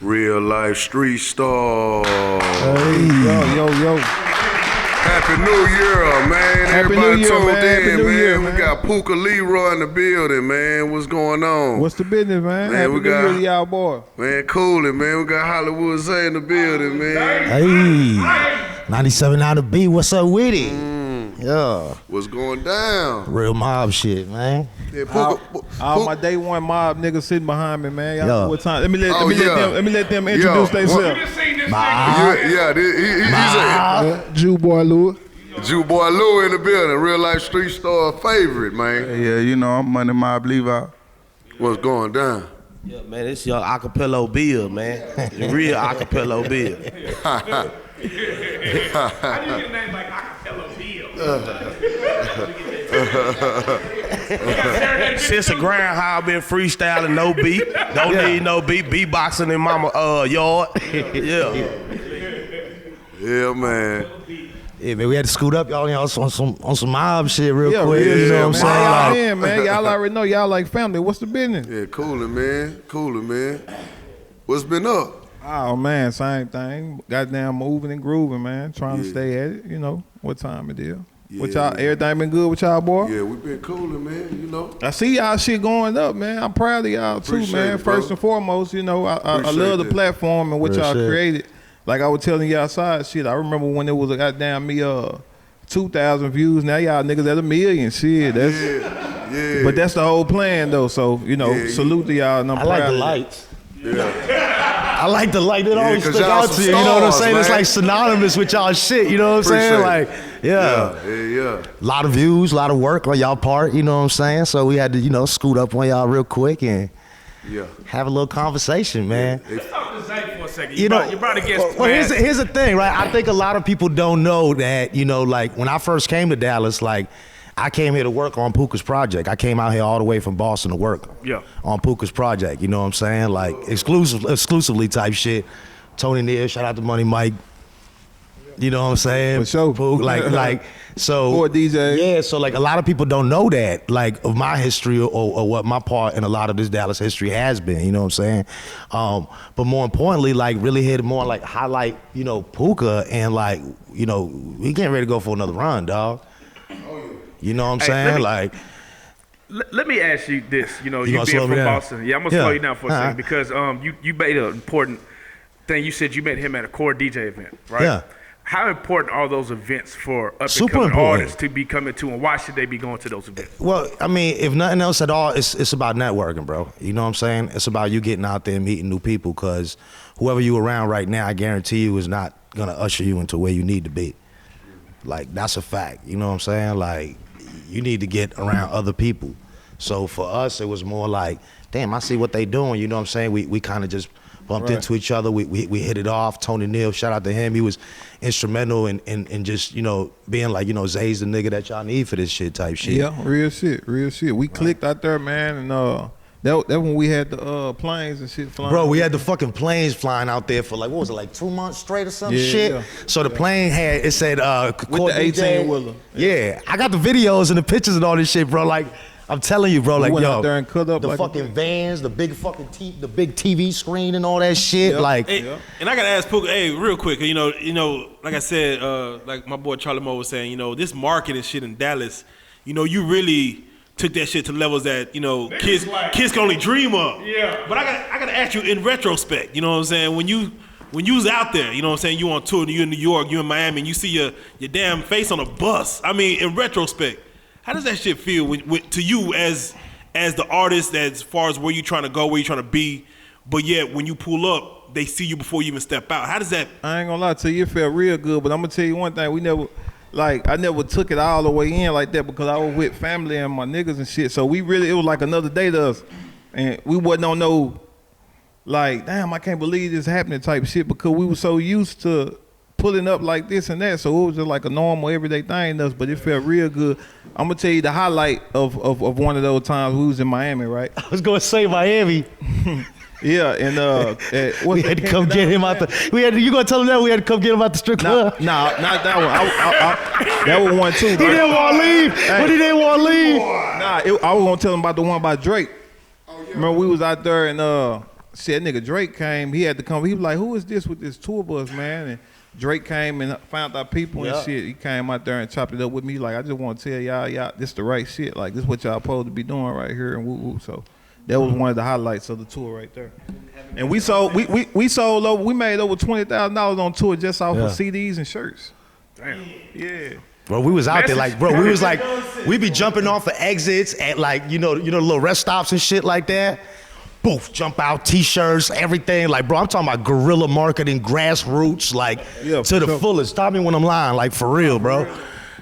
Real life street star. Hey, yo. Happy New Year, man. Happy Everybody New Year, tuned man. Happy in, New man. Year, We man. got Pooca Leroy in the building, man. What's going on? What's the business, man? Man, Happy we New got- Year to y'all boy. Man, coolin', man. We got Hollywood Zay in the building, man. Hey, 97 out of B, what's up with it? Yeah, What's going down? real mob shit, man. Yeah, All my day one mob niggas sitting behind me, man. Y'all Yo. know what time? Let me let them Yo, introduce what- themselves. he's a Jew boy Lou. Jew boy Lou in the building. Real life street star favorite, man. Yeah, you know, I'm Money Mob Levi. What's going down? Yeah, man, it's your acapella bill, man. The real acapella bill. How do you get a name like Acapella Bill? Since the groundhog been freestyling, no beat. Don't need no beat. Beatboxing in mama yard. Yeah. Yeah, man. Yeah, man, we had to scoot up y'all on some mob shit real quick. real You know what I'm shit, saying? man. Y'all Like, in, man. Y'all already know y'all like family. What's the business? Yeah, coolin', man. Coolin', man. What's been up? Oh man, same thing. Goddamn moving and grooving, man. Trying to stay at it. You know what time it is. What y'all? Everything been good with y'all, boy? Yeah, we been coolin', man. You know. I see y'all shit going up, man. I'm proud of y'all too, Appreciate man. it, bro. First and foremost, you know, I Appreciate love the that. platform and what Real y'all shit. created. Like I was telling you outside, shit. I remember when it was a goddamn me 2,000 views. Now y'all niggas at 1 million. Shit, that's. Yeah. But that's the whole plan though. So you know, Yeah, salute to y'all. And I'm I like proud the of it. lights. Yeah. I like the light. It always 'cause stick y'all out some to you. You know what I'm stars, saying? It's man. like synonymous with y'all shit. You know what I'm saying? Like, yeah. Yeah. A lot of views, a lot of work on y'all part. You know what I'm saying? So we had to, scoot up on y'all real quick and Yeah. have a little conversation, man. Let's talk to Zay for a second. You You brought a guest. well, here's the thing, right? I think a lot of people don't know that, like when I first came to Dallas, like I came here to work on Pooca's project. I came out here all the way from Boston to work on Pooca's project. You know what I'm saying? Like exclusively type shit. Tony Neal, shout out to Money Mike. You know what I'm saying? For sure. Pook, like so. Or DJ. Yeah, so like a lot of people don't know that, like of my history or what my part in a lot of this Dallas history has been. You know what I'm saying? But more importantly, like really hit more like highlight, Pooca and like, we getting ready to go for another run, dog. You know what I'm saying? Let me ask you this. You gonna being slow me from down? Boston. Yeah, I'm gonna slow you down for a second because you made an important thing. You said you met him at a core DJ event, right? Yeah. How important are those events for up and Super coming important. artists to be coming to, and why should they be going to those events? Well, I mean, if nothing else at all, it's about networking, bro. You know what I'm saying? It's about you getting out there and meeting new people because whoever you around right now, I guarantee you is not gonna usher you into where you need to be. Like, that's a fact. You know what I'm saying? Like, you need to get around other people. So for us, it was more like, damn, I see what they doing. You know what I'm saying? We kind of just bumped into each other. We hit it off. Tony Neal, shout out to him. He was instrumental in just, being like, Zay's the nigga that y'all need for this shit type shit. Yeah, real shit. We clicked out there, man, and that when we had the planes and shit flying. Bro, we had the fucking planes flying out there for like 2 months straight or some shit. Yeah. So the plane it said with the 18-wheeler. Yeah, I got the videos and the pictures and all this shit, bro. Like, I'm telling you, bro. We Like, went yo, out there and cut up the like fucking vans, the big fucking the big TV screen and all that shit. Yep. Like, Hey, and I gotta ask Pooca, real quick, like I said, like my boy Charlie Moe was saying, this market and shit in Dallas, you really took that shit to levels that kids can only dream of. Yeah. But I gotta ask you in retrospect, you know what I'm saying? When you was out there, you know what I'm saying, you on tour, you in New York, you in Miami, and you see your damn face on a bus. I mean, in retrospect, how does that shit feel to you as the artist, as far as where you trying to go, where you trying to be, but yet when you pull up, they see you before you even step out? How does that? I ain't gonna lie to you, it felt real good, but I'm gonna tell you one thing, I never took it all the way in like that because I was with family and my niggas and shit. So it was like another day to us. And we wasn't on no, like, damn, I can't believe this happening type shit because we were so used to pulling up like this and that. So it was just like a normal everyday thing to us, but it felt real good. I'm gonna tell you the highlight of one of those times we was in Miami, right? I was gonna say Miami. Yeah, and we had to come get him out you gonna tell him that we had to come get him out the strip club? Nah, not that one. That was one too. He didn't want to leave, but he didn't want to leave. Nah, I was gonna tell him about the one by Drake. Remember we was out there and shit, nigga Drake came. He had to come. He was like, "Who is this with this tour bus, man?" And Drake came and found our people and shit. He came out there and chopped it up with me. Like, I just want to tell y'all, this the right shit. Like, this what y'all supposed to be doing right here and woo woo. So that was one of the highlights of the tour right there. And we sold over. We made over $20,000 on tour just off of CDs and shirts. Damn. Yeah. Bro, we was out there like, bro, we was like, we be jumping off of exits at like, you know, little rest stops and shit like that. Boof, jump out, t-shirts, everything. Like, bro, I'm talking about guerrilla marketing, grassroots, like to the fullest. Stop me when I'm lying, like for real, bro.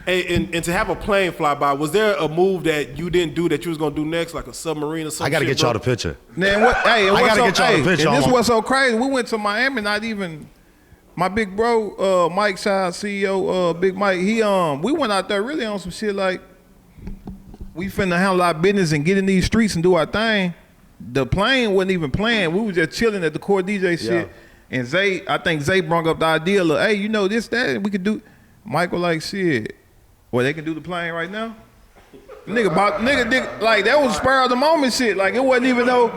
Hey, and to have a plane fly by, was there a move that you didn't do that you was gonna do next, like a submarine or something? I gotta get y'all the picture. Man, what? Hey, I gotta get y'all the picture. And this was so crazy. We went to Miami, not even. My big bro, Mike Child, CEO, Big Mike, we went out there really on some shit like, we finna handle our business and get in these streets and do our thing. The plane wasn't even playing. We was just chilling at the core DJ shit. And Zay, I think Zay brought up the idea of, hey, you know this, that, we could do. Mike was like, shit, well, they can do the plane right now? Nigga, like, that was spur of the moment shit. Like, it wasn't even no.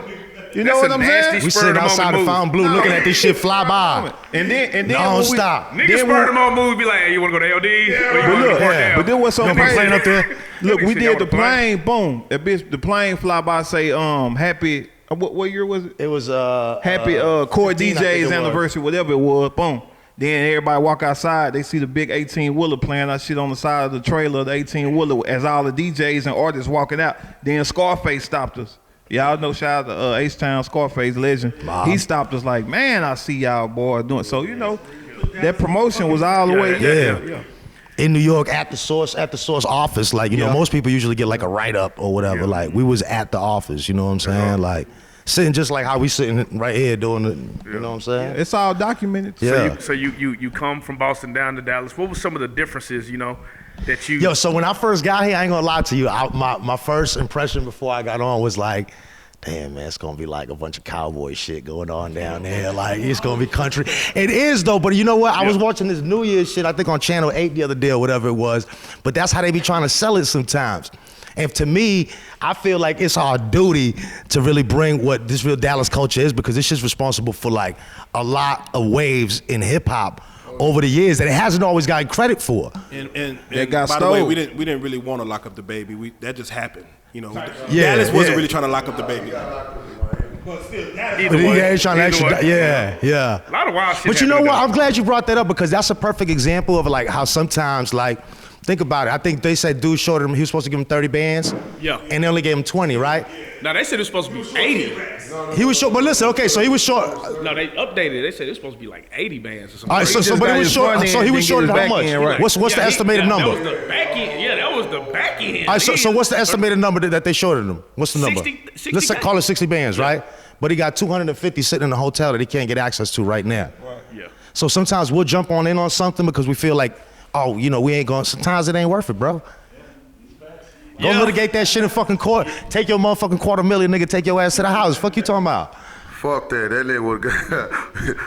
You know what I'm saying? We sitting outside the Fountain Blue looking at this shit fly by. And then non stop. Niggas spur the moment move be like, hey, you wanna go to LD? But then what's so crazy? Plane up there. Look, we did the plane, boom. That bitch, the plane fly by say, happy, what year was it? It was happy Core DJ's anniversary, whatever it was, boom. Then everybody walk outside, they see the big 18-wheeler playing that shit on the side of the trailer of the 18-wheeler as all the DJs and artists walking out. Then Scarface stopped us. Y'all know, shout out to H-Town, Scarface legend. He stopped us like, man, I see y'all boys doing. So, you know, that promotion was all the way. Yeah. In New York, at the source office, like, you know, most people usually get like a write-up or whatever. Like, we was at the office, you know what I'm saying? Like, sitting just like how we sitting right here doing it, you know what I'm saying? It's all documented. Yeah. So you come from Boston down to Dallas. What were some of the differences, you know, that you... Yo, so when I first got here, I ain't gonna lie to you, my first impression before I got on was like, damn, man, it's gonna be like a bunch of cowboy shit going on down there. Like, it's gonna be country. It is though, but you know what? I was watching this New Year's shit, I think on Channel 8 the other day or whatever it was, but that's how they be trying to sell it sometimes. And to me, I feel like it's our duty to really bring what this real Dallas culture is, because it's just responsible for like a lot of waves in hip hop over the years that it hasn't always gotten credit for. And got by the way, stole. we didn't really want to lock up the baby. That just happened. You know, Dallas wasn't really trying to lock up the baby. But still, He's trying to actually, yeah. A lot of wild shit. But you know what? I'm glad you brought that up, because that's a perfect example of like how sometimes, like, think about it. I think they said dude shorted him. He was supposed to give him 30 bands. Yeah. And they only gave him 20, right? No, they said it was supposed to be 80. He was short. But listen, okay, so he was short. No, they updated it. They said it was supposed to be like 80 bands or something. All right, so but he was short. So he was shorted how much? Right. What's the estimated number? That was the back end. Yeah, that was the back end. All right, so what's the estimated number that they shorted him? What's the number? 60 Let's bands. call it 60 bands, right? But he got 250 sitting in a hotel that he can't get access to right now. Right. Yeah. So sometimes we'll jump on in on something because we feel like, oh, you know, we ain't going. Sometimes it ain't worth it, bro. Go litigate that shit in fucking court. Take your motherfucking $250,000, nigga. Take your ass to the house. Fuck you talking about? Fuck that. That nigga would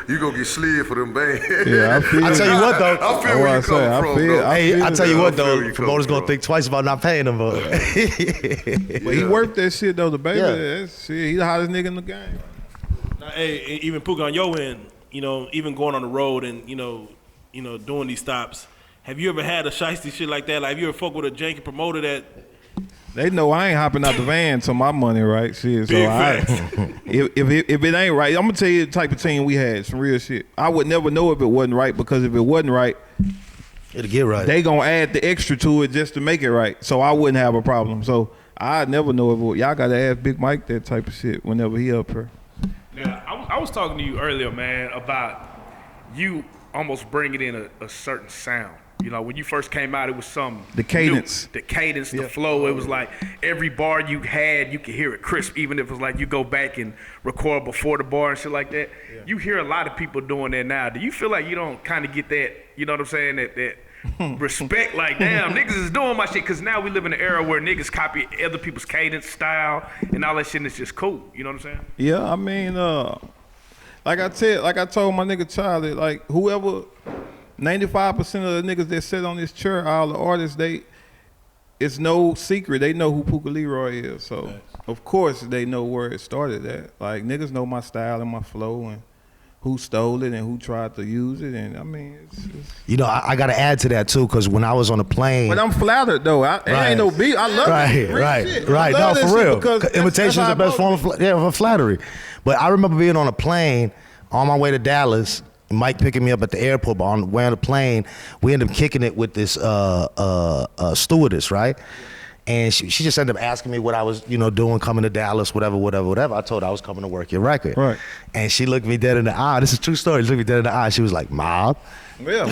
you gonna get slid for them bands. Yeah, I feel I tell you what though. I feel where you come from, though. Hey, I tell you what I feel where though. you come Promoters gonna from. think twice about not paying them. But But he worked that shit though, the baby. That's shit. He the hottest nigga in the game. Hey, even Pooca on your end, you know, even going on the road and you know, doing these stops. Have you ever had a shiesty shit like that? Like, have you ever fuck with a janky promoter that? They know I ain't hopping out the van to my money, right? Shit. So if it ain't right, I'm gonna tell you the type of team we had. Some real shit. I would never know if it wasn't right, because if it wasn't right, it'll get right. they gonna add the extra to it just to make it right. So I wouldn't have a problem. So I'd never know if y'all gotta ask Big Mike that type of shit whenever he up here. Yeah, I was talking to you earlier, man, about you almost bringing in a certain sound. You know, when you first came out, it was some The cadence. new, the cadence, the flow. It was like every bar you had, you could hear it crisp, even if it was like you go back and record before the bar and shit like that. Yeah. You hear a lot of people doing that now. Do you feel like you don't kind of get that, you know what I'm saying, that respect, like, damn, niggas is doing my shit? Because now we live in an era where niggas copy other people's cadence, style, and all that shit, and it's just cool. You know what I'm saying? Yeah, I mean, like I told my nigga Charlie, like, whoever, 95% of the niggas that sit on this chair, all the artists, it's no secret. They know who Pooca Leroy is. So of course they know where it started at. Like niggas know my style and my flow and who stole it and who tried to use it. And I mean, it's You know, I got to add to that too, because when I was on the plane. but I'm flattered though. It ain't no beat. I love it. Real shit. I No, love that for shit real. because Imitation is the best form of flattery. But I remember being on a plane on my way to Dallas. Mike picking me up at the airport, but on the way on the plane, we ended up kicking it with this stewardess, right? And she just ended up asking me what I was, doing, coming to Dallas, whatever. I told her I was coming to work your record. Right. And she looked me dead in the eye. This is a true story. She looked me dead in the eye. She was like, Mob. Yeah,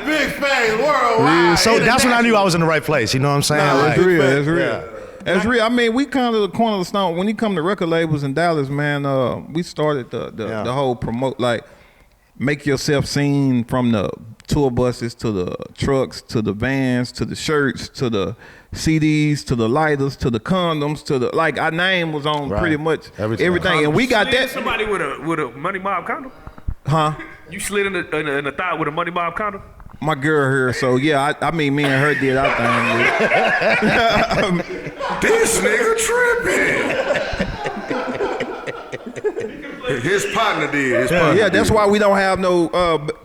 Big fame worldwide. So that's when I knew I was in the right place. You know what I'm saying? That's real. That's real. Yeah. That's real. I mean, we kind of the corner of the stone. When you come to record labels in Dallas, man, we started the whole promote, like, make yourself seen from the tour buses to the trucks to the vans to the shirts to the CDs to the lighters to the condoms to the, like, our name was on pretty much everything. And we got that. Somebody with a Money Mob condom? Huh? You slid in the thigh with a Money Mob condom? My girl here, so yeah, I mean, me and her did our thing. This nigga tripping. His partner did. Yeah, that's why we don't have no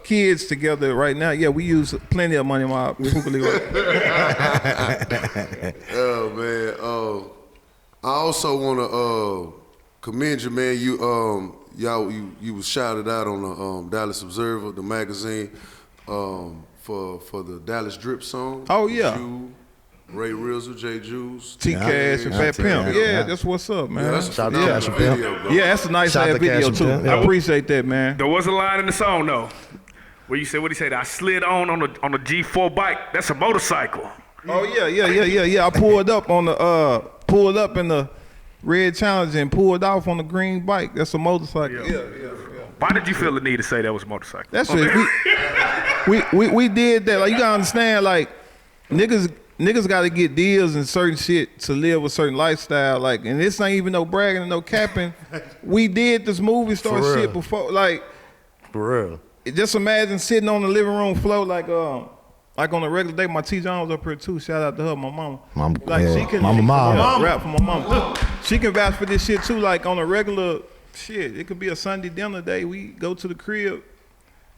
kids together right now. Yeah, we use plenty of Money Mob. Oh man. I also want to commend you, man. You was shouted out on the Dallas Observer, the magazine, for the Dallas Drip song. Oh yeah. You, Ray Rizzle, J Juice, T-Cash and Fat Pimp. Yeah, that's what's up, man. Yeah, that's a Shout out to phenomenal Cash and Pimp. video, bro. Yeah, that's a nice Shout out ass to video Cash and too. Pimp, I yeah. appreciate that, man. There was a line in the song though, where you said, what he said? I slid on a G4 bike. That's a motorcycle. Oh yeah. I pulled up in the red Challenger and pulled off on the green bike. That's a motorcycle. Yeah. Why did you feel the need to say that was a motorcycle? That's it. We did that. Like, you gotta understand, like, niggas gotta get deals and certain shit to live a certain lifestyle. Like, and this ain't even no bragging and no capping. We did this movie star For real. shit before. Like, For real. just imagine sitting on the living room floor like on a regular day. My T Jones up here too. Shout out to her, my mama. Rap for my mama. She can vouch for this shit too. Like, on a regular shit, it could be a Sunday dinner day. We go to the crib.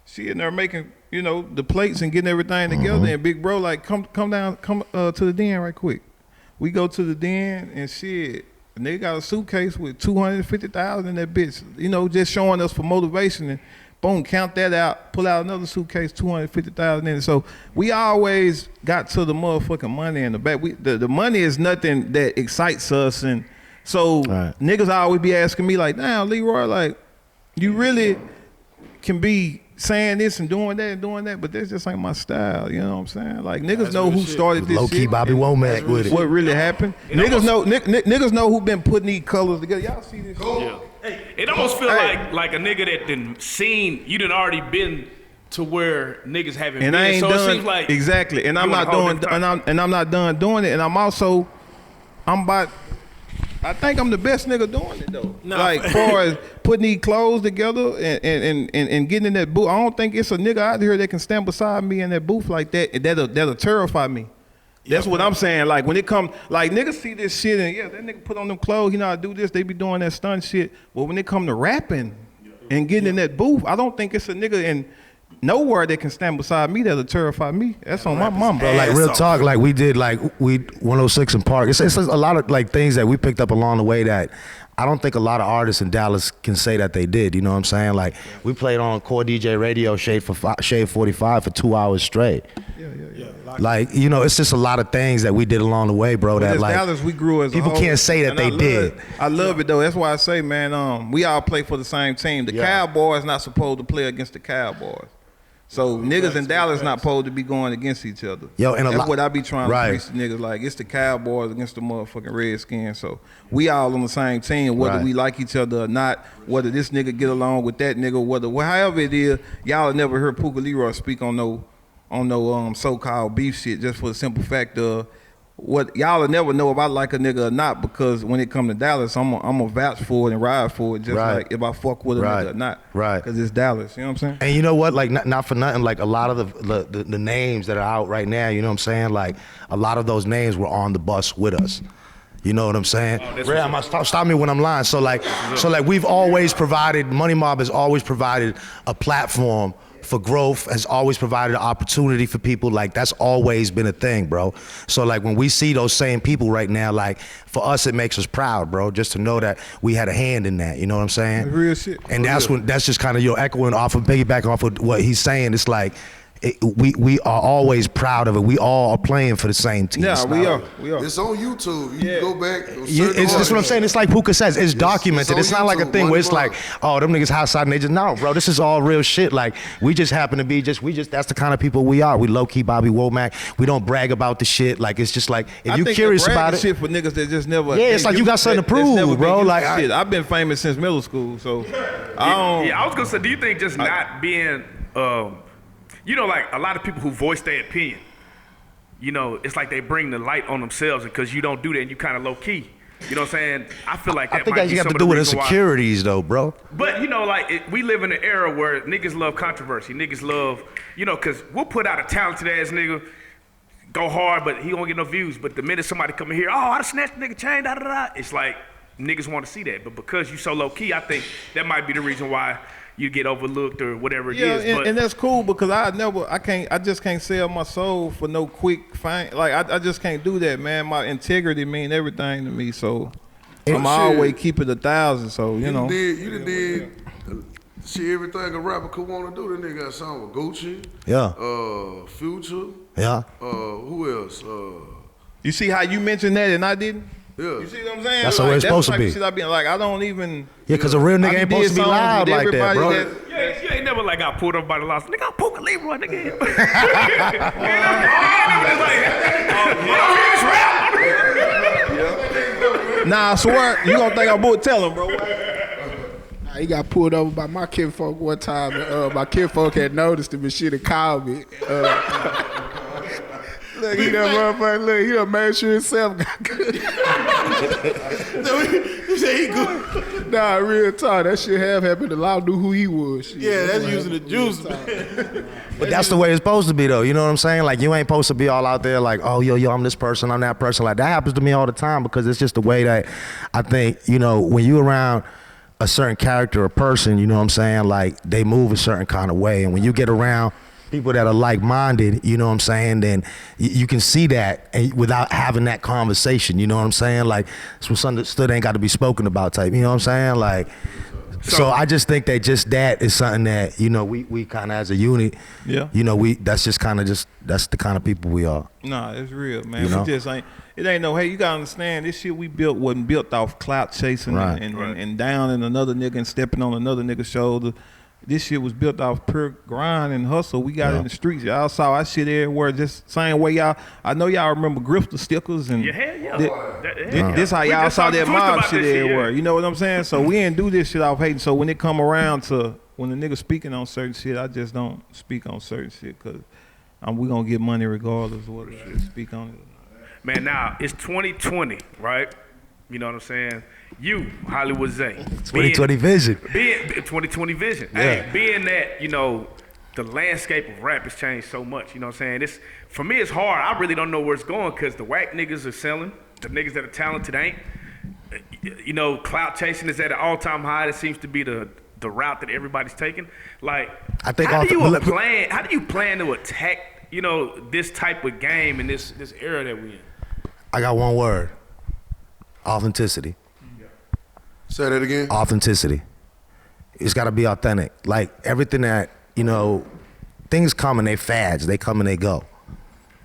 She in there making, the plates and getting everything together. And big bro like, come down to the den right quick. We go to the den and shit. And they got a suitcase with $250,000 in that bitch. Just showing us for motivation. And boom, count that out. Pull out another suitcase, $250,000 in it. So we always got to the motherfucking money in the back. The money is nothing that excites us. And so niggas always be asking me like, damn, Leroy, like, you really can be saying this and doing that, but this just ain't my style. You know what I'm saying? Like, niggas know who started this Low key shit. Bobby Womack with it. What really happened? Niggas know who been putting these colors together. Y'all see this shit? Yeah. It almost feel like a nigga that done seen, you done already been to where niggas haven't And been. I ain't So done it seems like exactly. And I'm you on not a whole doing different time. and I'm not done doing it. And I think I'm the best nigga doing it though. Like, far as putting these clothes together and getting in that booth. I don't think it's a nigga out here that can stand beside me in that booth like that. That'll terrify me. That's what I'm saying. Like, when it come, like, niggas see this shit and that nigga put on them clothes, he know how to do this. They be doing that stunt shit. But when it come to rapping and getting in that booth, I don't think it's a nigga in nowhere that can stand beside me that'll terrify me. That's on my mom, bro. Like, real talk, like, we did, like, 106 in Park. It's a lot of, like, things that we picked up along the way that I don't think a lot of artists in Dallas can say that they did. You know what I'm saying? Like, we played on Core DJ Radio, Shade 45 for 2 hours straight. Like, it's just a lot of things that we did along the way, bro. That, like, Dallas, we grew as a people whole, can't say that and they did. I love it though. That's why I say, man, we all play for the same team. The Cowboys not supposed to play against the Cowboys. So niggas in Dallas not supposed to be going against each other. That's what I be trying to preach to niggas. Like, it's the Cowboys against the motherfucking Redskins. So we all on the same team, whether we like each other or not. Whether this nigga get along with that nigga, however it is, y'all have never heard Pooca Leroy speak on no so-called beef shit, just for the simple fact of what y'all will never know if I like a nigga or not, because when it come to Dallas, I'm a vouch for it and ride for it, just like if I fuck with a nigga or not. Right. Because it's Dallas, you know what I'm saying? And you know what? Like, not for nothing, like a lot of the names that are out right now, you know what I'm saying? Like, a lot of those names were on the bus with us. You know what I'm saying? Stop me when I'm lying. So like we've always provided, Money Mob has always provided a platform for growth, has always provided an opportunity for people. Like, that's always been a thing, bro. So like when we see those same people right now, like for us, it makes us proud, bro, just to know that we had a hand in that. You know what I'm saying? Real shit. And that's just kind of echoing off of, piggybacking off of what he's saying. It's like, we are always proud of it. We all are playing for the same team. Yeah, we are. It's on YouTube. You can go back. That's what I'm saying. It's like Pooca says. It's documented. It's not like a thing where it's like, oh, them niggas outside and they just, no, bro, this is all real shit. Like, we just happen to be that's the kind of people we are. We low-key Bobby Womack. We don't brag about the shit. Like, it's just like, if you curious about it. Shit for niggas that just never. Yeah, it's like you got something to prove, bro. Like, I've been famous since middle school, so. I was gonna say, do you think just not being, you know, like a lot of people who voice their opinion, you know, it's like they bring the light on themselves, because you don't do that and you kind of low key. You know what I'm saying? I feel like that I think might that be you some got to of do the with reason why. insecurities, though, bro. But you know, like we live in an era where niggas love controversy. Niggas love, you know, because we'll put out a talented ass nigga, go hard, but he don't get no views. But the minute somebody come in here, oh, I snatched the nigga chain, da da da, it's like niggas want to see that. But because you so low key, I think that might be the reason why you get overlooked or whatever it is. Yeah, and that's cool, because I just can't sell my soul for no quick fine. Like, I just can't do that, man. My integrity mean everything to me, so I'm always keep it 1,000. So you know. You did see everything a rapper could want to do. That nigga got something with Gucci. Yeah. Future. Yeah. Who else? You see how you mentioned that and I didn't? Yeah. You see what I'm saying? That's the way it's supposed to be. Shit I be like, I don't even. Yeah, because a real nigga ain't supposed to be loud like that, bro. You ain't never like got pulled up by the loss. Nigga, I'm Pooca Leroy, nigga. Nah, I swear, you gonna think I'm bull telling, bro. Nah, he got pulled over by my kinfolk one time, and my kinfolk had noticed him and shit and called me. Look, he done motherfucker, look, he done made sure himself got good. You say he good? Nah, real talk, that shit have happened. The law knew who he was. Shit. Yeah, that's using the juice, man. But that's the way it's supposed to be, though. You know what I'm saying? Like, you ain't supposed to be all out there like, oh, yo, I'm this person, I'm that person. Like, that happens to me all the time, because it's just the way that I think, you know, when you around a certain character or person, you know what I'm saying? Like, they move a certain kind of way. And when you get around people that are like-minded, you know what I'm saying, then you can see that without having that conversation, you know what I'm saying? Like, it's what's understood ain't got to be spoken about type, you know what I'm saying? Like, so I just think that just that is something that, you know, we kind of as a unit, yeah, you know, that's just kind of that's the kind of people we are. Nah, it's real, man. You know? We just ain't, it ain't no, hey, you gotta understand, this shit we built wasn't built off clout chasing and down in another nigga and stepping on another nigga's shoulder. This shit was built off pure grind and hustle. We got in the streets. Y'all saw our shit everywhere. Just same way y'all. I know y'all remember grifter stickers and this how y'all saw that mob shit everywhere. You know what I'm saying? So we didn't do this shit off hating. So when it come around to when the nigga speaking on certain shit, I just don't speak on certain shit, because we gonna get money regardless of what it is. Speak on it. Man, now it's 2020, right? You know what I'm saying? You, Hollywood Zay. 2020 vision. 2020 vision. Yeah. Hey, being that, you know, the landscape of rap has changed so much, you know what I'm saying? For me, it's hard. I really don't know where it's going, because the whack niggas are selling. The niggas that are talented ain't. You know, clout chasing is at an all-time high. That seems to be the route that everybody's taking. Like, I think how do you plan to attack, you know, this type of game in this era that we in? I got one word. Authenticity. Say that again. Authenticity. It's got to be authentic. Like, everything that, you know, things come and they fads. They come and they go.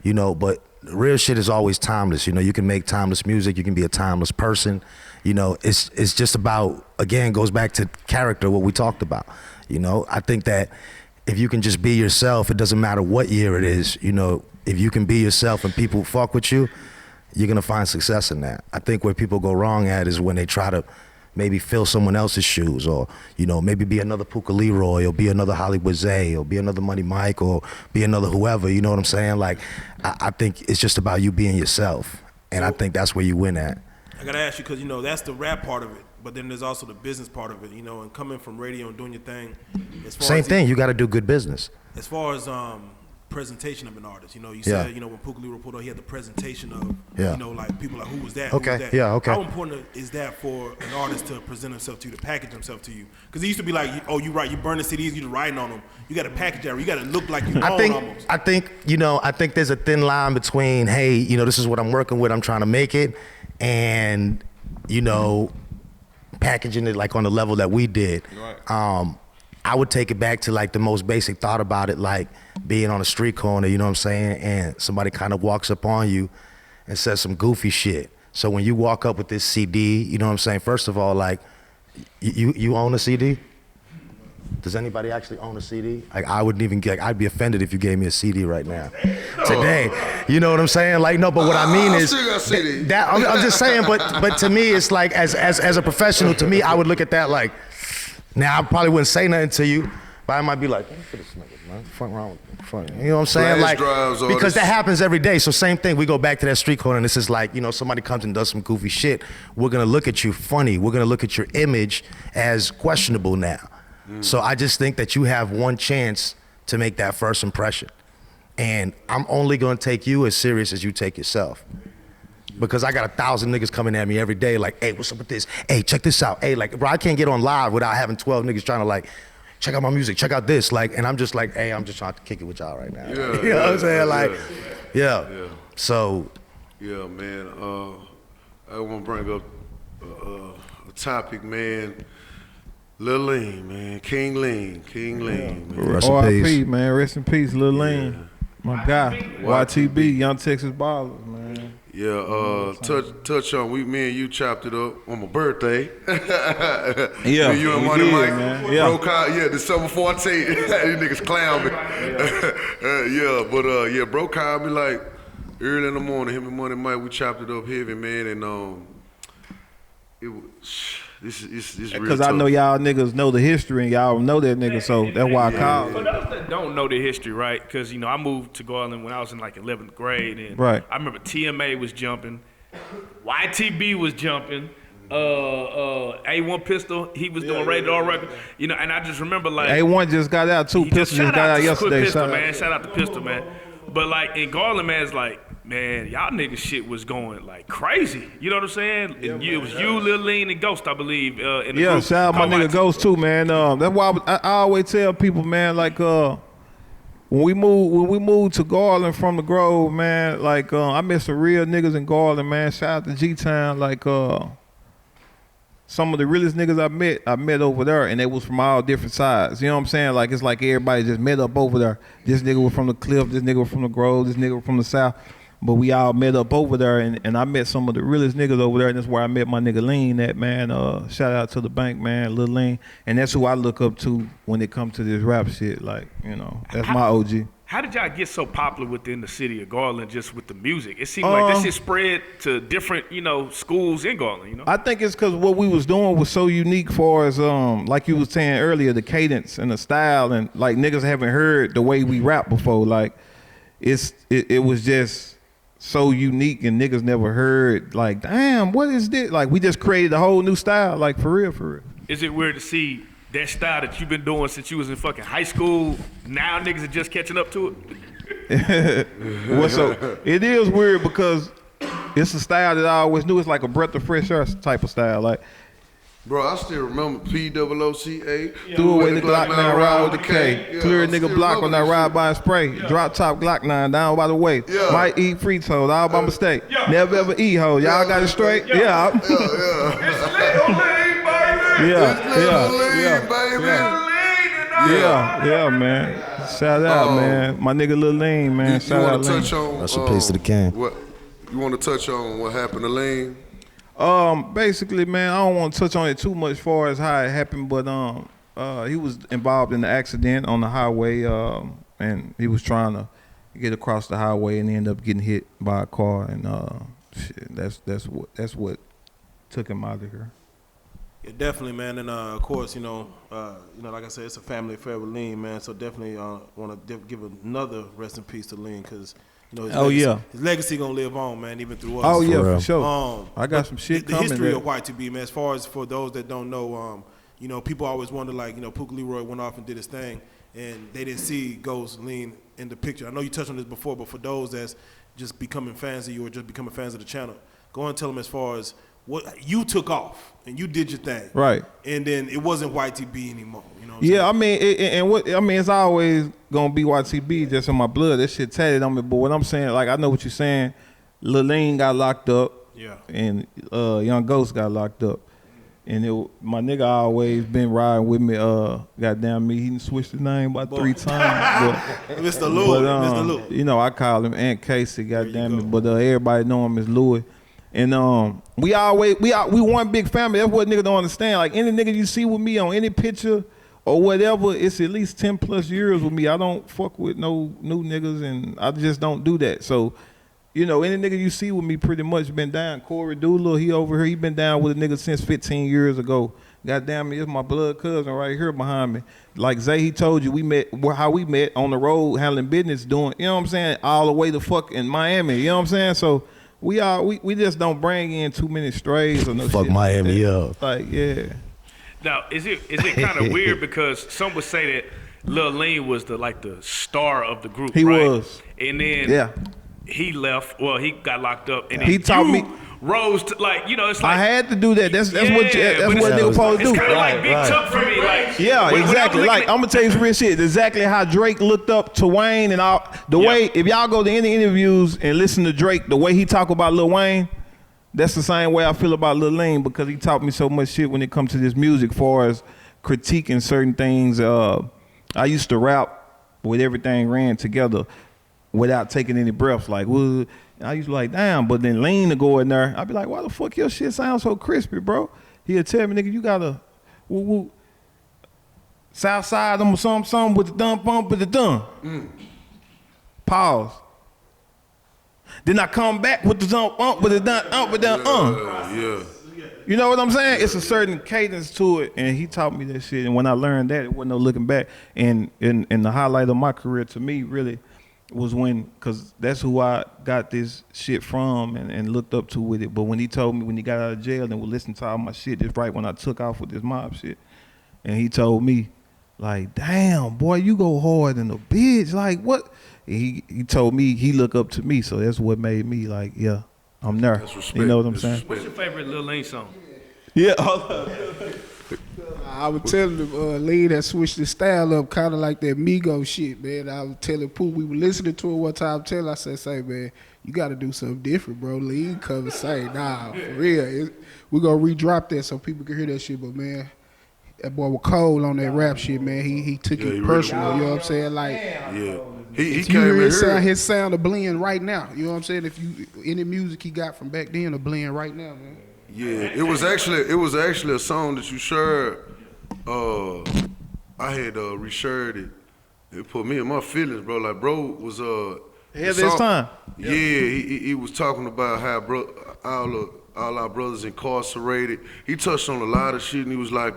You know, but real shit is always timeless. You know, you can make timeless music. You can be a timeless person. You know, it's just about, again, goes back to character, what we talked about. You know, I think that if you can just be yourself, it doesn't matter what year it is. You know, if you can be yourself and people fuck with you, you're going to find success in that. I think where people go wrong at is when they try to maybe fill someone else's shoes, or, you know, maybe be another Pooca Leroy, or be another Hollywood Zay, or be another Money Mike, or be another whoever, you know what I'm saying? Like, I think it's just about you being yourself. And I think that's where you win at. I gotta ask you because that's the rap part of it, but then there's also the business part of it. And coming from radio and doing your thing. Same thing. You got to do good business. As far as presentation of an artist, you said when Pooca Leroy pulled out, he had the presentation of like people like who was that? Okay. Who was that? Yeah. Okay. How important is that for an artist to present himself to you, to package himself to you? Because it used to be like, oh, you burning CDs, you just writing on them. You got to package that. You got to look like you own almost. I think there's a thin line between, hey, this is what I'm working with. I'm trying to make it, and packaging it like on the level that we did. Right. I would take it back to like the most basic thought about it, like being on a street corner, you know what I'm saying? And somebody kind of walks up on you and says some goofy shit. So when you walk up with this CD, you know what I'm saying? First of all, like, you own a CD? Does anybody actually own a CD? Like, I wouldn't even I'd be offended if you gave me a CD right now, today. You know what I'm saying? Like, no, but what I mean is, I'm just saying, but to me, it's like, as a professional, to me, I would look at that like, now I probably wouldn't say nothing to you, but I might be like, look at this nigga, man. Fuck wrong with you know what I'm saying? Like, because that happens every day. So same thing, we go back to that street corner and this is like, somebody comes and does some goofy shit. We're gonna look at you funny. We're gonna look at your image as questionable now. So I just think that you have one chance to make that first impression. And I'm only gonna take you as serious as you take yourself. Because I got 1,000 niggas coming at me every day like, hey, what's up with this? Hey, check this out. Hey, like, bro, I can't get on live without having 12 niggas trying to like, check out my music, check out this. Like, and I'm just like, hey, I'm just trying to kick it with y'all right now. Yeah, you know what I'm saying? Like, yeah. So. Yeah, man. I want to bring up a topic, man. Lil Lean, man. King Lean, man. Rest in R.I.P., peace. man. Rest in peace, Lil Lean. My guy. YTB, Young Texas Ballers, man. Yeah, touch on, me and you chopped it up on my birthday. Yeah, you and Money Mike, man. Yeah. broke out, December 14th. These niggas clown me. Bro called me like early in the morning. Him and Money Mike, we chopped it up heavy, man, and it was. This real Because I know y'all niggas know the history and y'all know that nigga, so that's why I called. For those that don't know the history, right? Because I moved to Garland when I was in like 11th grade, and right. I remember TMA was jumping, YTB was jumping, A1 Pistol, he was doing Rated R record, and I just remember like A1 just got out too. Pistol just got out yesterday. Pistol, man. Shout out to Pistol, man. But like in Garland, man, it's like, man, y'all niggas shit was going like crazy. You know what I'm saying? It was you, Lil Lean, and Ghost, I believe. In the group. Shout out my nigga Ghost too, man. That's why I always tell people, man, like when we moved to Garland from the Grove, man, like I met some real niggas in Garland, man. Shout out to G-Town, like some of the realest niggas I met over there, and they was from all different sides. You know what I'm saying? Like, it's like everybody just met up over there. This nigga was from the Cliff, this nigga was from the Grove, this nigga was from the South. But we all met up over there, and I met some of the realest niggas over there, and that's where I met my nigga Lean at, man. Shout out to the bank, man, Lil Lean. And that's who I look up to when it comes to this rap shit. Like, that's my OG. How did y'all get so popular within the city of Garland just with the music? It seemed like this shit spread to different, schools in Garland, I think it's because what we was doing was so unique for us, like you was saying earlier, the cadence and the style, and like niggas haven't heard the way we rap before. Like, it was just so unique, and niggas never heard, like, damn, what is this? Like, we just created a whole new style, like, for real. Is it weird to see that style that you've been doing since you was in fucking high school, now niggas are just catching up to it? It is weird because it's a style that I always knew. It's like a breath of fresh air type of style. Like, bro, I still remember POOCA. Threw away the Glock 9, ride with the K. Clear a nigga block when I ride by and spray. Drop top Glock 9 down by the way. Might eat free toes all by mistake. Never ever eat hoes. Y'all got it straight? Yeah. Yeah, man. Shout out, man. My nigga Lil Lean, man. Shout out, Lean. Rest in peace to the king. You want to touch on what happened to Lean? Basically, man, I don't want to touch on it too much as far as how it happened, but he was involved in the accident on the highway, and he was trying to get across the highway and ended up getting hit by a car, and that's what took him out of here. Yeah, definitely, man, and of course, like I said, it's a family affair with Lean, man. So definitely want to give another rest in peace to Lean, because You know, his Oh, legacy, yeah. his legacy gonna live on, man, even through us. Oh yeah, real. for sure. I got but some shit the coming. history that- of YTB, man. As far as for those that don't know, you know, people always wonder, like, you know, Pooca Leroy went off and did his thing, and they didn't see Ghost Lean in the picture. I know you touched on this before, but for those that's just becoming fans of you or just becoming fans of the channel, go and tell them as far as what you took off and you did your thing, Right. And then it wasn't YTB anymore. You know what I'm Yeah, saying? I mean, it's always gonna be YTB just in my blood. That shit tatted on me. But what I'm saying, like, I know what you're saying. Lil Lean got locked up. Yeah. And Young Ghost got locked up. And my nigga always been riding with me. Goddamn me, he done switched his name about 3 times. But, Mr. Louis, Mr. Louis. you know, I call him Aunt Casey. Goddamn it, but everybody know him as Louis. And we one big family. That's what nigga don't understand. Like any nigga you see with me on any picture or whatever, it's at least 10 plus years with me. I don't fuck with no new niggas, and I just don't do that. So, you know, any nigga you see with me pretty much been down. Corey Doolittle, he over here, he been down with a nigga since 15 years ago. Goddamn me, it's my blood cousin right here behind me. Like Zay, he told you, we met on the road handling business, doing, you know what I'm saying, all the way to fuck in Miami. You know what I'm saying? So we just don't bring in too many strays or no Fuck shit Miami like up. Like, yeah. Now, is it kind of weird because some would say that Lil Lean was the star of the group, He right? was. And then Yeah. he left. Well, he got locked up, and then He taught me- rose to, like, you know, it's like I had to do that. That's what but nigga it's- supposed to do. It's kind of like Right, Big right. Tuck for me, like Yeah, when exactly. I'm Like, looking I'm gonna tell you some real shit. Exactly how Drake looked up to Wayne and all the way. If y'all go to any interviews and listen to Drake, the way he talk about Lil Wayne, that's the same way I feel about Lil Lean, because he taught me so much shit when it comes to this music, far as critiquing certain things. I used to rap with everything ran together without taking any breaths. Like, well, I used to be like, damn, but then Lean to go in there, I'd be like, why the fuck your shit sounds so crispy, bro? He'll tell me, nigga, you gotta woo woo. South side, them something with the dun bump with the dun. Pause. Then I come back with the jump up with the dun up with the Yeah. You know what I'm saying? It's a certain cadence to it, and he taught me that shit. And when I learned that, it wasn't no looking back. And the highlight of my career to me really was because that's who I got this shit from and looked up to with it. But when he told me, when he got out of jail and would listen to all my shit, just right when I took off with this mob shit, and he told me, like, damn, boy, you go hard in a bitch. Like, what? And he told me he looked up to me, so that's what made me like, yeah, I'm there. That's respect. You know what I'm That's saying? respect. What's your favorite Lil Lean song? Yeah. I was telling him, Lean had switched his style up, kind of like that Migo shit, man. I was telling Pooh, we were listening to it one time. I said, say, man, you got to do something different, bro. Lean come and say, nah, for real. We're going to re-drop that so people can hear that shit. But, man, that boy was cold on that rap shit, man. He took Yeah, it he personal, really you know what I'm saying? Like, Yeah. He if came you in hear here. his sound a blend right now, you know what I'm saying? If you any music he got from back then, a blend right now, man. Yeah, it was actually a song that you shared. I had reshared it. It put me in my feelings, bro. Like, bro was Ahead of his time. Yeah, he was talking about how all our brothers incarcerated. He touched on a lot of shit, and he was like,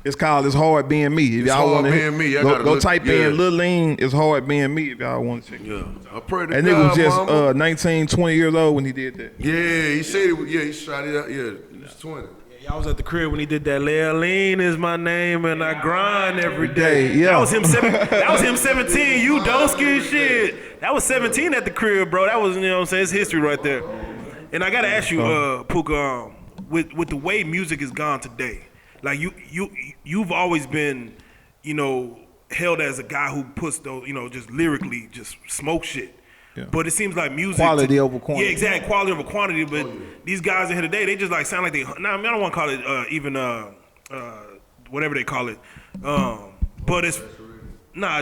It's called It's Hard Being Me. If It's y'all Hard want to Being Me. I go, gotta go look- type yeah. in Lil Lean, It's Hard Being Me if y'all want to check it. yeah, I pray to That God, nigga was just mama. 19, 20 years old when he did that. Yeah, he said he shot it out. Yeah, he was 20. Y'all was at the crib when he did that. Lil Lean is my name, and I grind every day. Yeah. That was him. That was him. 17. You dosky shit. That was 17 at the crib, bro. That was, you know what I'm saying. It's history right there. And I gotta ask you, Pooca, with the way music is gone today, like you've always been, you know, held as a guy who puts those, you know, just lyrically just smoke shit. Yeah. But it seems like music Quality over quantity. Yeah, exactly, quality over quantity. But these guys in here today, they just like sound like they. Nah, I mean, I don't want to call it even whatever they call it. But it's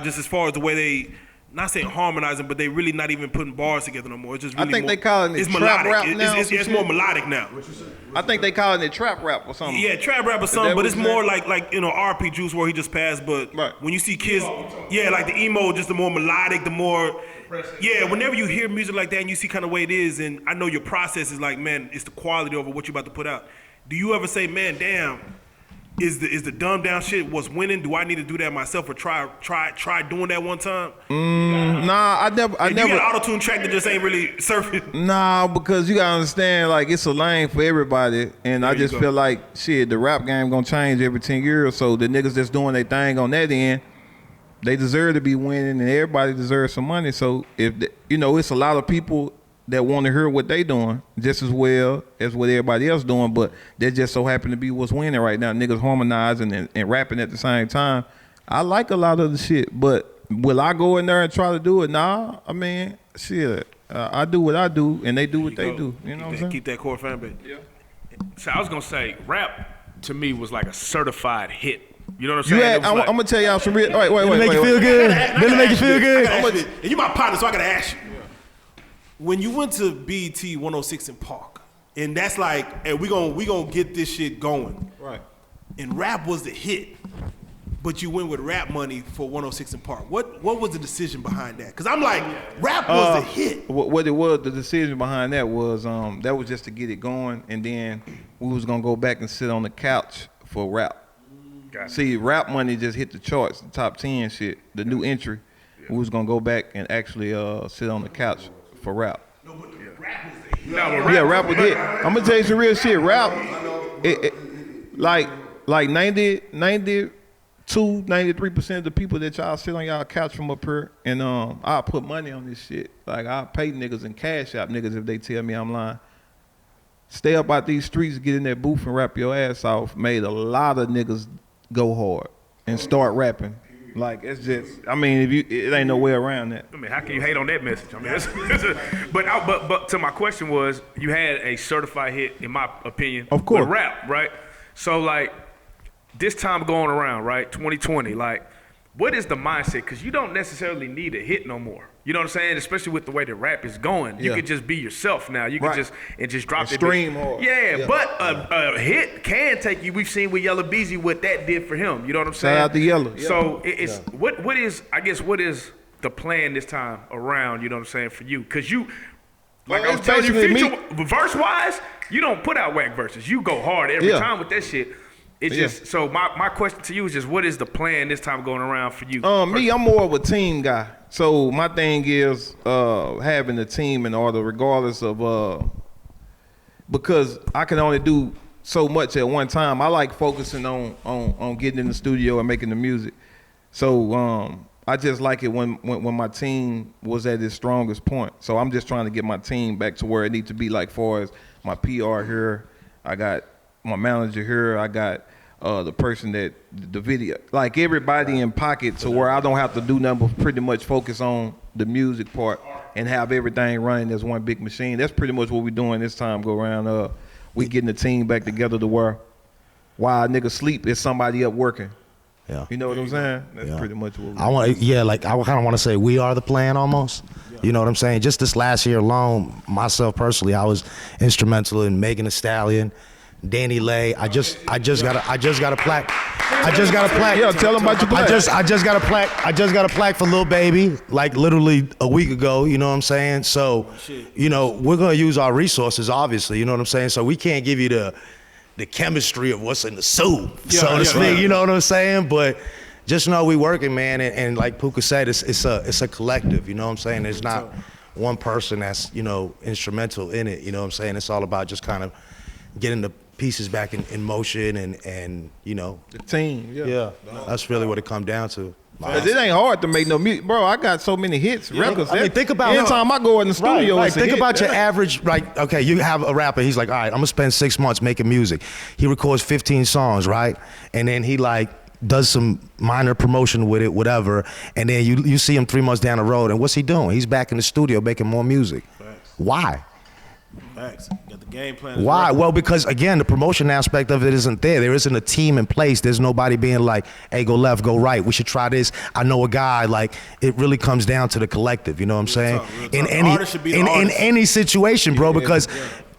just as far as the way they. Not saying harmonizing, but they really not even putting bars together no more. It's just really I think more, they calling it it's trap melodic. rap now or It's some more shit? melodic now. I think they calling it trap rap or something. Yeah, trap rap or that something, but what it's you more saying? like you know RP Juice where he just passed. But Right. when you see kids, yeah, like the emo, just the more melodic, the more. Yeah, whenever you hear music like that and you see kind of way it is, and I know your process is like, man, it's the quality over what you're about to put out. Do you ever say, man, damn, Is the dumb down shit what's winning? Do I need to do that myself or try doing that one time? Nah, I never. You got an auto-tune track that just ain't really surfing. Nah, because you gotta understand, like it's a lane for everybody, and I just feel like shit, the rap game gonna change every 10 years. So the niggas that's doing their thing on that end, they deserve to be winning, and everybody deserves some money. So if it's a lot of people that want to hear what they doing just as well as what everybody else doing, but they just so happen to be what's winning right now. Niggas harmonizing and rapping at the same time. I like a lot of the shit, but will I go in there and try to do it? Nah, I mean, shit. I do what I do, and they do what they do. You know what I'm saying? Keep that core fan base. Yeah. So I was gonna say, rap to me was like a certified hit. You know what I'm saying? I'm gonna tell y'all some real. Wait. Make you feel good. Really make you feel good. And you my partner, so I gotta ask you. When you went to BET 106 in Park, and that's like, hey, we gonna get this shit going. Right. And rap was the hit, but you went with Rap Money for 106 in Park. What was the decision behind that? Because I'm like, rap was the hit. What it was, the decision behind that was just to get it going, and then we was gonna go back and sit on the couch for rap. Gotcha. See, Rap Money just hit the charts, the top 10 shit, the new entry. Yeah. We was gonna go back and actually sit on the couch for rap. No, but rap was the hit. Rap was it. I'm gonna tell you some real shit. Rap, like 92, 93% of the people that y'all sit on y'all couch from up here, and I'll put money on this shit. Like I'll pay niggas and cash out niggas if they tell me I'm lying. Stay up out these streets, get in that booth and rap your ass off. Made a lot of niggas go hard and start rapping. Like it's just, I mean, it ain't no way around that. I mean, how can you hate on that message? I mean, but to my question was, you had a certified hit, in my opinion, of course, with rap, right? So like, this time going around, right, 2020, like, what is the mindset? Because you don't necessarily need a hit no more. You know what I'm saying? Especially with the way the rap is going, you could just be yourself now. You can just drop it. Stream hard. Yeah, but a hit can take you. We've seen with Yellow Beezy what that did for him. You know what I'm saying? Shout out to Yellow. So it's what is the plan this time around? You know what I'm saying, for you? Because you, like I was telling you, verse wise, you don't put out whack verses. You go hard every time with that shit. It's just, so my question to you is just, what is the plan this time going around for you? Me, I'm more of a team guy. So my thing is having a team in order, regardless of, because I can only do so much at one time. I like focusing on getting in the studio and making the music. So I just like it when my team was at its strongest point. So I'm just trying to get my team back to where it needs to be, like far as my PR here. I got my manager here, I got the person that the video, like everybody in pocket, to where I don't have to do nothing but pretty much focus on the music part and have everything running as one big machine. That's pretty much what we're doing this time go around. We getting the team back together to where while niggas sleep, there's somebody up working. Yeah. You know what I'm saying? That's pretty much what I kind of want to say we are the plan almost. Yeah. You know what I'm saying? Just this last year alone, myself personally, I was instrumental in Megan Thee Stallion, Danny Lay. I just got a plaque. Yeah, tell them about your plaque. I just got a plaque for Lil Baby, like literally a week ago. You know what I'm saying? So, you know, we're gonna use our resources, obviously. You know what I'm saying? So we can't give you the chemistry of what's in the soup, so to speak. Right. You know what I'm saying? But just know we working, man. And like Pooca said, it's a collective. You know what I'm saying? There's not one person that's, you know, instrumental in it. You know what I'm saying? It's all about just kind of getting the pieces back in motion and you know, the team. Yeah, that's really what it come down to. Cause it ain't hard to make no music, bro. I got so many hits, records. I mean, think about anytime I go in the studio. Right. Think about your average. Like, okay, you have a rapper. He's like, all right, I'm gonna spend 6 months making music. He records 15 songs, right? And then he like does some minor promotion with it, whatever. And then you see him 3 months down the road, and what's he doing? He's back in the studio making more music. Facts. Why? Facts. Got the game plan. Why? Well, because again, the promotion aspect of it isn't there. There isn't a team in place. There's nobody being like, hey, go left, go right. We should try this. I know a guy. Like, it really comes down to the collective. You know what I'm saying? In any situation, bro, because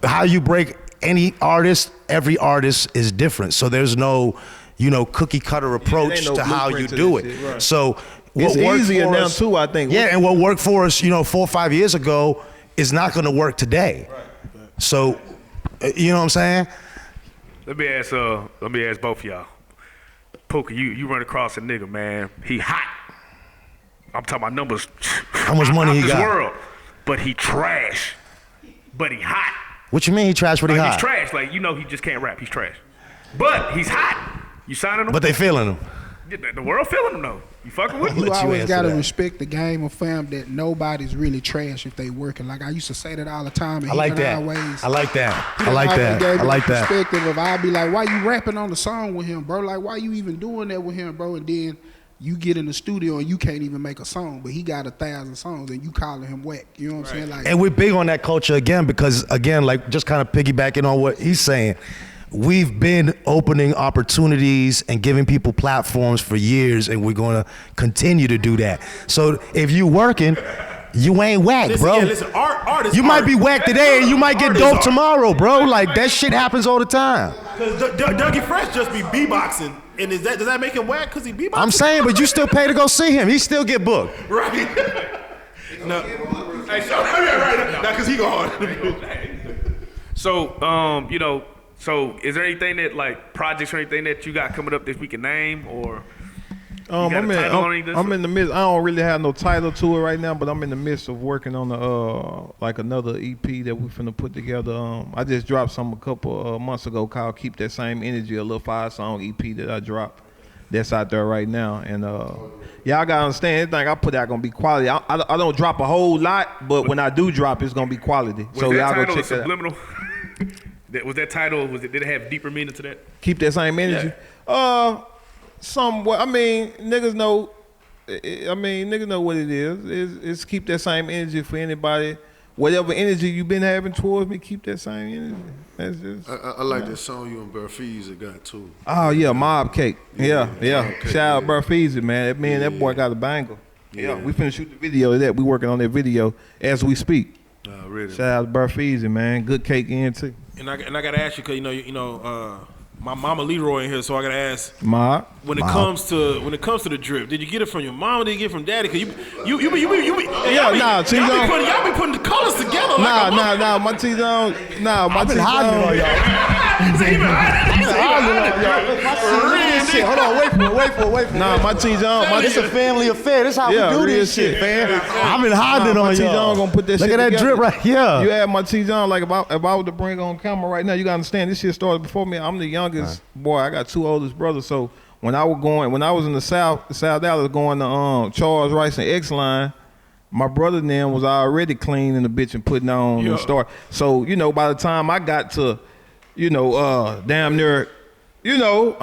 how you break any artist, every artist is different. So there's no, you know, cookie cutter approach to how you do it. Right. So it's easier now too, I think. Yeah, and what worked for us, you know, 4 or 5 years ago is not going to work today. Right. So, you know what I'm saying? Let me ask both of y'all. Pooca, you run across a nigga, man. He hot. I'm talking about numbers. How much money he this got? World, but he trash. But he hot. What you mean he trash? What he hot? He's trash. Like you know, he just can't rap. He's trash. But he's hot. You signing him? But they feeling him. The world feeling him though. You fucking with him? You always answer gotta that. respect the game of fam that nobody's really trash if they working. Like I used to say that all the time. And I like that. I like that. I like that. I like that. Perspective of I'd be like, why you rapping on the song with him, bro? Like why you even doing that with him, bro? And then you get in the studio and you can't even make a song, but he got 1,000 songs and you calling him whack. You know what I'm saying? Like, And we're big on that culture again because again, like just kind of piggybacking on what he's saying. We've been opening opportunities and giving people platforms for years, and we're going to continue to do that. So if you working, you ain't whack, Listen, bro. yeah, listen, art is You might art. be whack today, and you might get Art is dope art. tomorrow, bro. Like that shit happens all the time. Cause Dougie Fresh just be beatboxing, and does that make him whack? Cause he beatboxing. I'm saying, but you still pay to go see him. He still get booked. right. No, hey, so, right now, cause he gone. So, you know, so is there anything that like projects or anything that you got coming up that we can name or? I'm got a title on any of this? in the midst. I don't really have no title to it right now, but I'm in the midst of working on like another EP that we finna put together. I just dropped some a couple months ago called "Keep That Same Energy," a little 5-song EP that I dropped. That's out there right now, and y'all gotta understand. Anything I put out gonna be quality. I don't drop a whole lot, but when I do drop, it's gonna be quality. Was So that y'all go title check that out. subliminal? Was that title? Did it have deeper meaning to that? Keep that same energy. Somewhat. I mean, niggas know. Niggas know what it is. It's keep that same energy for anybody. Whatever energy you've been having towards me, keep that same energy. That's just. I like that song you and Burfeezy got too. Oh yeah, Mob Cake. Yeah. Mob Cake, Shout out Burfeezy, man. That boy got a banger. Yeah, we finna shoot the video of that. We working on that video as we speak. Really. Shout out to Burfeezy, man. Good cake in too. And I gotta ask you, cause you know, my mama Leroy in here, so I gotta ask. Mob. When it comes to the drip, did you get it from your mama? Did you get it from daddy? Cause you be nah, y'all be putting the colors together. Nah, my T-Zone. Nah, my T-Zone. Hold on, wait for it. Nah, my T-Zone. It's a family affair. This how we do real this shit, man. I've been hiding my on T-Zone y'all. gonna put that Look shit at that together. drip right here. You had my T-Zone, like if I was to bring on camera right now, you gotta understand this shit started before me. I'm the youngest boy. I got 2 oldest brothers. So when I was in the South Dallas going to Charles Rice and X-Line, my brother then was already cleaning the bitch and putting on and start. So, you know, by the time I got to, you know, damn near, you know,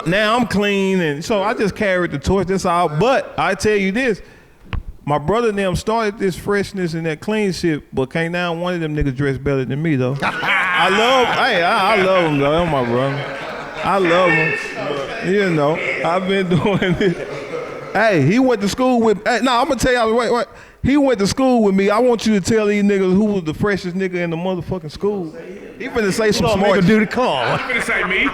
now I'm clean, and so I just carried the torch. That's all. But I tell you this, my brother and them started this freshness and that clean shit, but can't now one of them niggas dress better than me though. I love him though. That's my brother. I love him. But, you know, I've been doing it. Hey, he went to school with. Hey, no, I'm gonna tell y'all. Wait. He went to school with me. I want you to tell these niggas who was the freshest nigga in the motherfucking school. He finna say some smart shit. Do the call. You finna say me?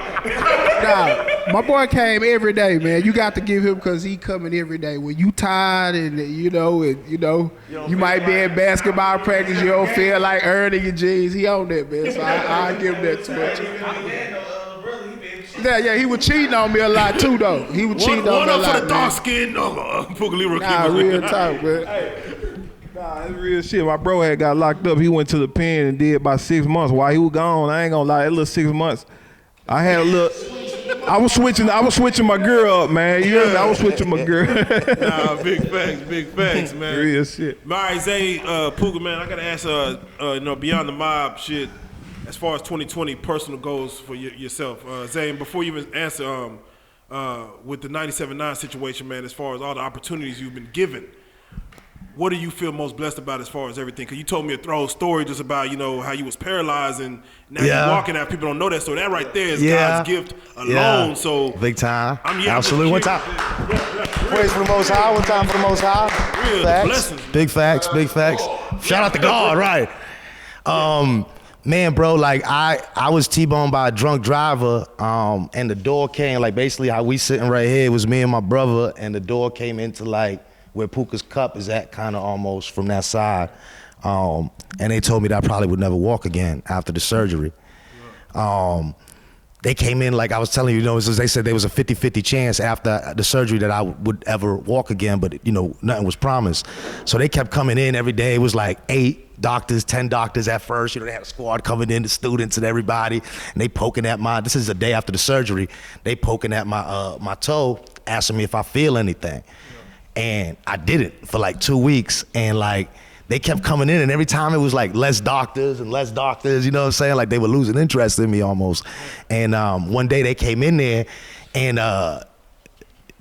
nah, my boy came every day, man. You got to give him because he coming every day. When you tired and you might be in basketball practice, you don't feel like earning your G's. He on that, man. So I give him that torch. Yeah, he was cheating on me a lot too, though. He was cheating on me a lot. One up for the man. dark skin, Pooca Leroy. Nah, real talk, man. Nah, it's real shit. My bro had got locked up. He went to the pen and did about 6 months. While he was gone, I ain't gonna lie, that little 6 months, I had a little. I was switching my girl up, man. You hear me? I was switching my girl. Nah, big facts, man. Real shit. All right, Zay, Pooca, man, I gotta ask, beyond the mob shit, as far as 2020 personal goals for yourself, Zay, and before you even answer, with the 97.9 situation, man, as far as all the opportunities you've been given, what do you feel most blessed about as far as everything? Because you told me a throw story just about, how you was paralyzed and now you're walking out. People don't know that. So that right there is God's gift alone. So big time. Absolutely. One time. Praise for the Most High. One time for the Most High. Real Facts. blessings. Big facts. Shout out to God, right? Man, bro, like I was T-boned by a drunk driver, and the door came, like basically how we sitting right here, it was me and my brother, and the door came into like where Pooca's cup is at, kind of almost from that side. And they told me that I probably would never walk again after the surgery. they came in, like I was telling you, they said there was a 50-50 chance after the surgery that I would ever walk again, but nothing was promised. So they kept coming in every day. It was like 8 doctors, 10 doctors at first. They had a squad coming in, the students and everybody, and they poking at this is the day after the surgery, they poking at my toe, asking me if I feel anything. And I didn't for like 2 weeks, and like, they kept coming in, and every time it was like less doctors, you know what I'm saying? Like they were losing interest in me almost. And one day they came in there and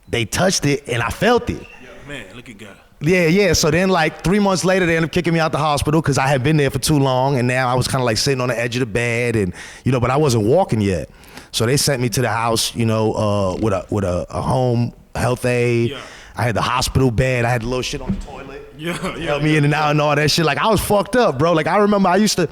they touched it and I felt it. Yeah, man, look at God. Yeah. So then like 3 months later, they ended up kicking me out the hospital because I had been there for too long, and now I was kind of like sitting on the edge of the bed, and but I wasn't walking yet. So they sent me to the house, with a home health aide. Yeah. I had the hospital bed. I had the little shit on the toilet. Help me in and out and all that shit. Like I was fucked up, bro. Like I remember I used to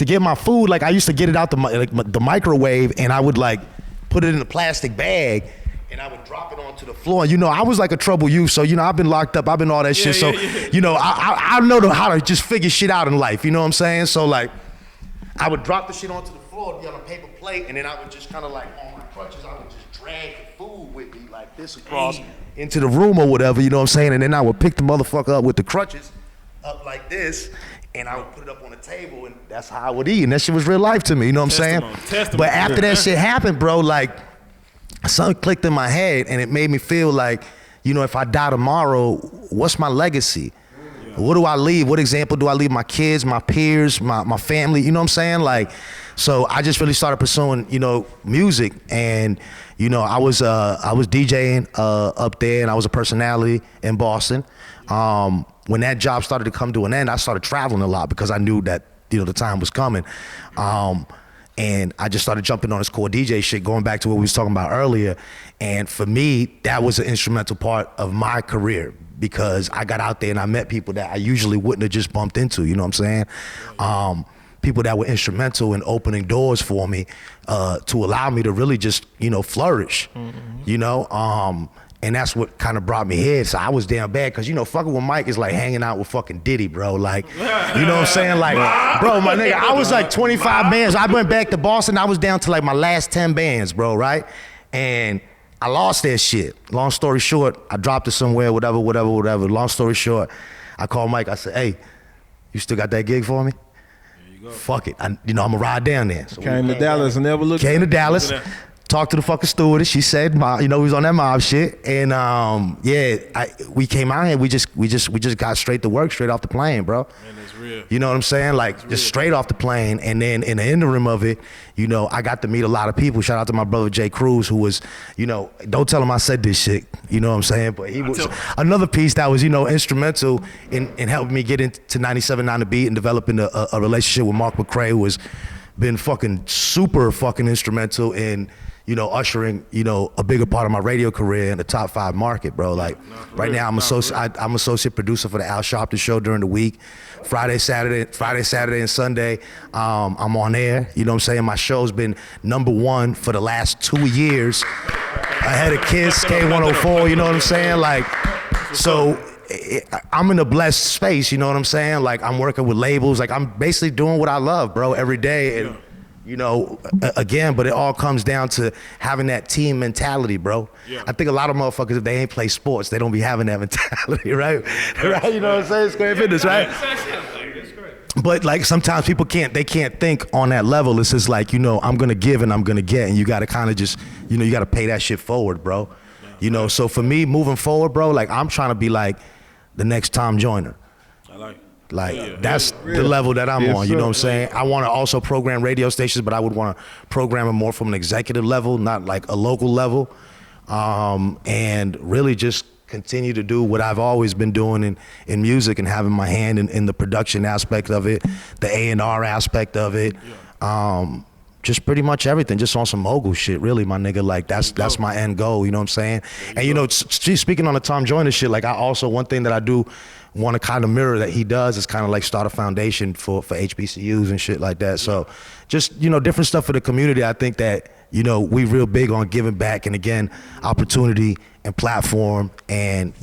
get my food. Like I used to get it out the microwave, and I would like put it in a plastic bag, and I would drop it onto the floor. And, I was like a trouble youth, so I've been locked up. I've been all that shit. So I know how to just figure shit out in life. You know what I'm saying? So like I would drop the shit onto the floor, be on a paper plate, and then I would just kind of like on my crutches, I would just drag the food with me like this across into the room or whatever, you know what I'm saying? And then I would pick the motherfucker up with the crutches up like this, and I would put it up on the table, and that's how I would eat. And that shit was real life to me, you know what I'm saying? But after that shit happened, bro, like something clicked in my head, and it made me feel like, if I die tomorrow, what's my legacy? What do I leave? What example do I leave my kids, my peers, my family? You know what I'm saying? Like, so I just really started pursuing, music, and I was DJing up there, and I was a personality in Boston. When that job started to come to an end, I started traveling a lot because I knew that the time was coming. And I just started jumping on this core DJ shit, going back to what we was talking about earlier. And for me, that was an instrumental part of my career, because I got out there and I met people that I usually wouldn't have just bumped into, you know what I'm saying? People that were instrumental in opening doors for me to allow me to really just, flourish, and that's what kind of brought me here. So I was damn bad, because, fucking with Mike is like hanging out with fucking Diddy, bro. Like, you know what I'm saying? Like, bro, my nigga, I was like 25 bands. I went back to Boston. I was down to like my last 10 bands, bro, right? And I lost that shit. Long story short, I dropped it somewhere, whatever. Long story short, I called Mike. I said, hey, you still got that gig for me? There you go. Fuck it. I'm gonna ride down there. So came to Dallas and never looked. Came to Dallas. Talked to the fucking stewardess. She said, we was on that mob shit, and we came out here. We just got straight to work, straight off the plane, bro. Man, that's real. You know what I'm saying? Like just straight off the plane, and then in the interim of it, I got to meet a lot of people. Shout out to my brother Jay Cruz, who was, don't tell him I said this shit. You know what I'm saying? But he was another piece that was, instrumental in helping me get into 97.9 The Beat and developing a relationship with Mark McCray, who has been fucking super fucking instrumental in, ushering, a bigger part of my radio career in the top 5 market, bro. Like right now, I'm associate producer for the Al Sharpton Show during the week. Friday, Saturday, and Sunday, I'm on air. You know what I'm saying? My show's been #1 for the last 2 years, ahead of Kiss, K104. You know what I'm saying? Like, so I'm in a blessed space. You know what I'm saying? Like, I'm working with labels. Like, I'm basically doing what I love, bro, every day. And again, but it all comes down to having that team mentality, bro. Yeah. I think a lot of motherfuckers, if they ain't play sports, they don't be having that mentality, right? Right? You know what I'm saying? Square fitness, right? But like sometimes people can't think on that level. It's just like, I'm gonna give and I'm gonna get, and you gotta kind of just, you gotta pay that shit forward, bro. So for me, moving forward, bro, like I'm trying to be like the next Tom Joyner. Like that's the level that I'm on, you know what I'm saying? I want to also program radio stations, but I would want to program it more from an executive level, not like a local level, and really just continue to do what I've always been doing in music, and having my hand in the production aspect of it, the A&R aspect of it, just pretty much everything, just on some mogul shit, really, my nigga. Like that's my end goal, you know what I'm saying? And speaking on the Tom Joyner shit, like I also, one thing that I do want to kind of mirror that he does is kind of like start a foundation for HBCUs and shit like that. So just, different stuff for the community. I think that, we real big on giving back, and again, opportunity and platform, and,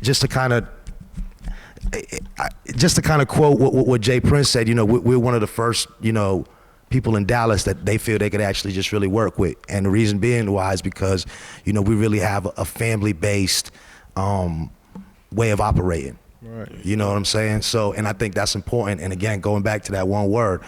just to kind of quote what Jay Prince said, we're one of the first, people in Dallas that they feel they could actually just really work with. And the reason being why is because, you know, we really have a family-based way of operating. Right. You know what I'm saying? So, and I think that's important. And again, going back to that one word,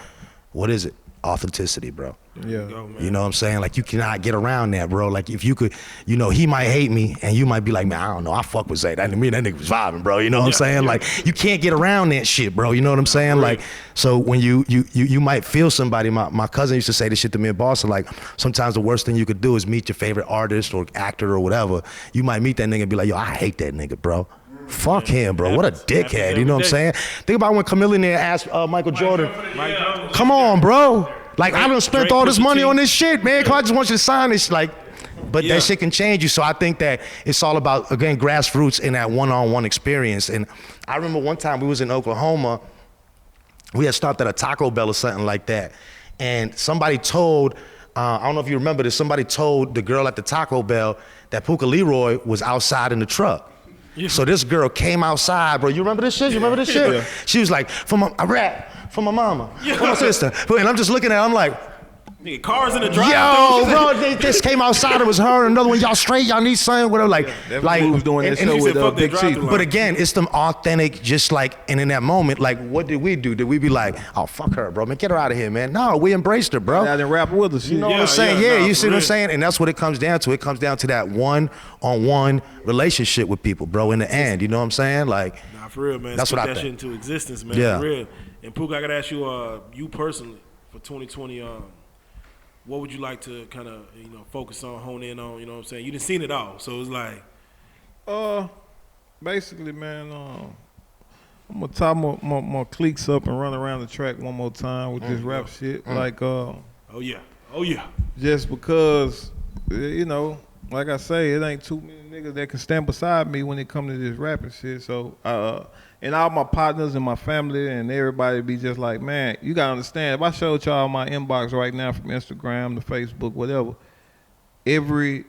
what is it? Authenticity, bro. Yeah. You know what I'm saying? Like, you cannot get around that, bro. Like, if you could, you know, he might hate me and you might be like, man, I don't know, I fuck with Zay. That nigga was vibing, bro. You know what I'm saying? Like, you can't get around that shit, bro. You know what I'm saying? Like, so when you might feel somebody, my cousin used to say this shit to me in Boston, like, sometimes the worst thing you could do is meet your favorite artist or actor or whatever. You might meet that nigga and be like, yo, I hate that nigga, bro. Fuck him, bro. What a dickhead. You know what I'm saying? Think about when Camille in there asked Michael Jordan, come on, bro. Like, I done spent all this money on this shit, man. I just want you to sign this. Like, but that shit can change you. So I think that it's all about, again, grassroots and that one-on-one experience. And I remember one time we was in Oklahoma. We had stopped at a Taco Bell or something like that. And somebody told, I don't know if you remember this, somebody told the girl at the Taco Bell that Pooca Leroy was outside in the truck. So this girl came outside, bro. You remember this shit? You remember this shit? She was like, I rap for my mama, for my sister. And I'm just looking at her, I'm like, nigga, cars in the drive. Yo, bro, they just came outside. It was her and another one. Y'all straight? Y'all need something? Whatever. Like, He was doing that show with Big Chief. But again, it's them authentic, just like, and in that moment, like, what did we do? Did we be like, oh, fuck her, bro, man, get her out of here, man? No, we embraced her, bro. I didn't rap with her. You know what I'm saying? Yeah, you see what I'm saying? And that's what it comes down to. It comes down to that one-on-one relationship with people, bro, in the end. You know what I'm saying? Like, nah, for real, man. That's what I that think. shit into existence, man. Yeah. For real. And Pooca, I gotta ask you, you personally, for 2020, what would you like to kind of, you know, focus on, hone in on, you know what I'm saying? You done seen it all, so it's like. Basically, man, I'm gonna tie my cliques up and run around the track one more time with this rap shit. Like, oh yeah. Just because, you know, like I say, it ain't too many niggas that can stand beside me when it come to this rapping shit. So, and all my partners and my family and everybody be just like, man, you gotta understand, if I showed y'all my inbox right now from Instagram to Facebook, whatever, every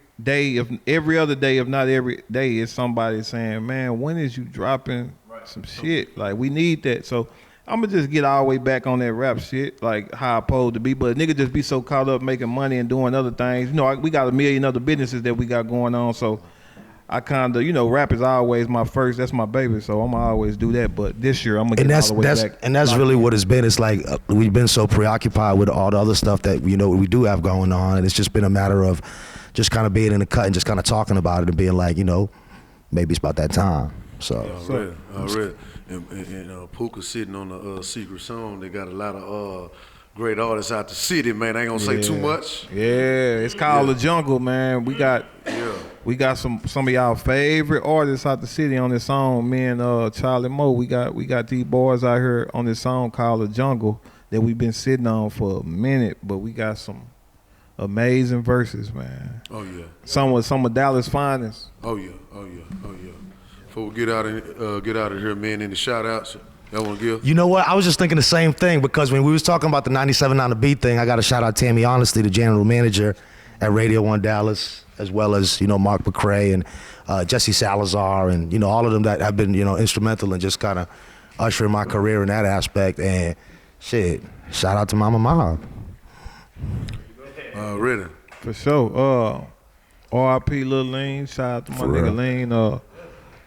other day, if not every day, is somebody saying, man, when is you dropping some shit? Like, we need that. So I'm gonna just get all the way back on that rap shit, like how I supposed to be. But nigga just be so caught up making money and doing other things. You know, we got a million other businesses that we got going on. So I kind of, you know, rap is always my first. That's my baby. So I'm gonna always do that. But this year I'm gonna get all the way back. And that's really what it's been. It's like we've been so preoccupied with all the other stuff that, you know, we do have going on. And it's just been a matter of just kind of being in the cut and just kind of talking about it and being like, you know, maybe it's about that time. So. Already. And Pooca sitting on the secret song. They got a lot of great artists out the city, man. I ain't gonna say too much. Yeah, it's called The Jungle, man. We got some of y'all favorite artists out the city on this song. Me and Charlie Moe, we got these boys out here on this song called The Jungle that we've been sitting on for a minute, but we got some amazing verses, man. Oh yeah. Some of Dallas' finest. Oh yeah. Before we get out of here, man, any shout outs y'all wanna give? You know what? I was just thinking the same thing, because when we was talking about the 97 on the beat thing, I got to shout out Tammy Honestly, the general manager at Radio 1 Dallas, as well as, you know, Mark McCrae and Jesse Salazar, and, you know, all of them that have been, you know, instrumental in just kind of ushering my career in that aspect. And shit, shout out to Mama Mob. Ready. For sure. R.I.P. Lil Lean. Shout out to my nigga Lean.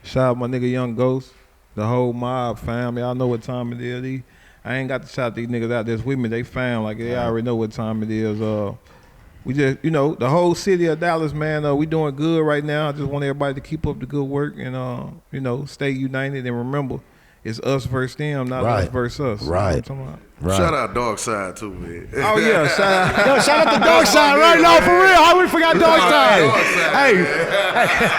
Shout out my nigga Young Ghost. The whole mob fam. Y'all know what time it is. I ain't got to shout these niggas out that's with me. They fam, like they already know what time it is. We just, you know, the whole city of Dallas, man, we doing good right now. I just want everybody to keep up the good work and, you know, stay united. And remember, it's us versus them, not us versus us. Right. You know what I'm talking about? Right. Shout out Dark Side too, man. Oh yeah, shout out. Yo, shout out to Dark Side right now, for real. How we forgot Dark Side? Hey.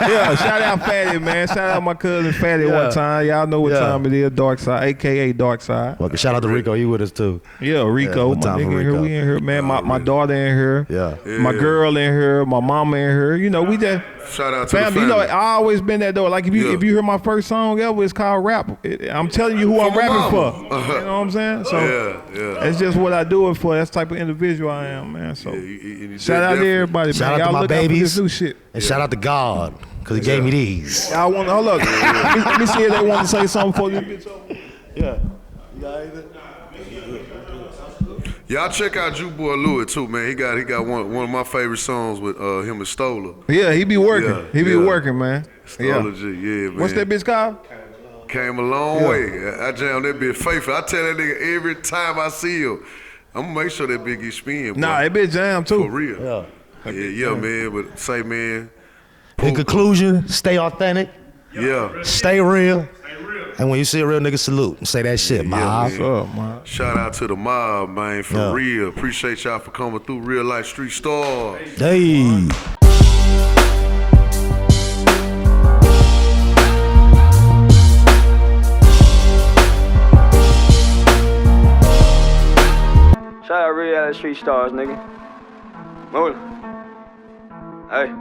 Yeah, shout out Fatty, man. Shout out my cousin Fatty one time. Y'all know what time it is. Dark Side, aka Dark Side. Well, shout out to Rico. He with us too. Yeah, Rico. My nigga in here. We in here, man. My daughter in here. Yeah. My girl in here. My mama in here. You know, we just shout out to family. the family. You know, I always been that though. Like if you hear my first song ever, it's called Rap. I'm telling you who I'm rapping for. You know what I'm saying? So it's just what I do it for. That's the type of individual I am, man. So shout out to everybody, man. Shout out y'all to my look out for babies. this new shit. And shout out to God, because he gave me these. I want to hold up. Let me see if they want to say something for this bitch over. Yeah. Y'all check out Ju Boy Louis too, man. He got one of my favorite songs with him and Stoller. Yeah, he be working. Yeah, he be working, man. Stoller G, yeah, man. What's that bitch called? Came a long way. I jam that bitch faithful. I tell that nigga every time I see him, I'm gonna make sure that bitch get spin. Nah, that bitch jam too. For real. Yeah, man. But say, man. In conclusion, stay authentic. Yeah. Stay real. And when you see a real nigga, salute and say that shit, mob. What's up, man? Shout out to the mob, man, for real. Appreciate y'all for coming through. Real Life Street Starz. Hey. Shout out Real Life Street Starz, nigga. Move. Hey.